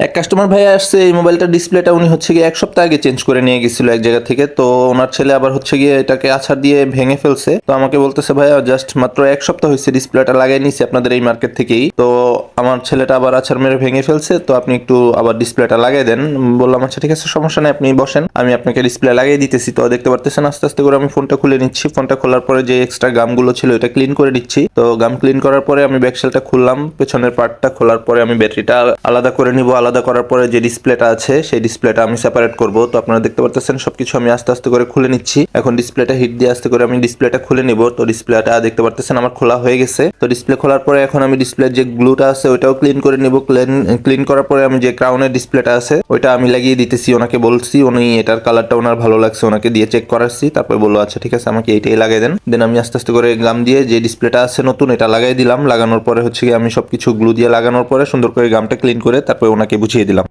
এক কাস্টমার ভাই আসছে, এই মোবাইলটার ডিসপ্লেটা উনি হচ্ছে গিয়ে 1 সপ্তাহ আগে চেঞ্জ করে নিয়ে গেছিল এক জায়গা থেকে। তো ওনার ছেলে আবার হচ্ছে গিয়ে এটাকে আছাড় দিয়ে ভেঙে ফেলছে। তো আমাকে বলতেছে ভাইয়া জাস্ট মাত্র 1 সপ্তাহ হয়েছে ডিসপ্লেটা লাগাই নিছি আপনাদের এই মার্কেট থেকেই, তো আমার ছেলেটা আবার আছাড় মেরে ভেঙে ফেলছে, তো আপনি একটু আবার ডিসপ্লেটা লাগিয়ে দেন। বললাম আচ্ছা ঠিক আছে, সমস্যা নেই, আপনি বসেন, আমি আপনাকে ডিসপ্লে লাগিয়ে দিতেছি। তো দেখতে পারতেছেন আস্তে আস্তে করে আমি ফোনটা খুলে নিচ্ছি। ফোনটা খোলার পরে যে এক্সট্রা গামগুলো ছিল এটা ক্লিন করে দিচ্ছি। তো গাম ক্লিন করার পরে আমি ব্যাকসেলটা খুললাম, পেছনের পার্টটা খোলার পরে আমি ব্যাটারিটা আলাদা করে নিব। আলাদা করার পরে যে ডিসপ্লেটা আছে সেই ডিসপ্লেটা আমি সেপারেট করব। তো আপনারা দেখতে পারতেছেন সবকিছু আমি আস্তে আস্তে করে খুলে নিচ্ছি। এখন ডিসপ্লেটা হিট দিয়ে আস্তে করে আমি ডিসপ্লেটা খুলে নিব। তো ডিসপ্লেটা দেখতে পারতেছেন আমার খোলা হয়ে গেছে। তো ডিসপ্লে খোলার পরে এখন আমি ডিসপ্লের যে গ্লুটা আছে ওইটাও ক্লিন করে নিব। ক্লিন করার পরে আমি যে ক্রাউনের ডিসপ্লেটা আছে ওইটা আমি লাগিয়ে দিতেছি। ওনাকে বলছি, উনি এটার কালারটা ওনার ভালো লাগছে, ওনাকে দিয়ে চেক করাচ্ছি। তারপরে বললো আচ্ছা ঠিক আছে, আমাকে এইটাই লাগিয়ে দেন। দেন আমি আস্তে আস্তে করে গাম দিয়ে যে ডিসপ্লেটা আছে নতুন এটা লাগাই দিলাম। লাগানোর পরে হচ্ছে আমি সবকিছু গ্লু দিয়ে লাগানোর পরে সুন্দর করে গামটা ক্লিন করে তারপরে ওনাকে বুঝিয়ে দিলাম।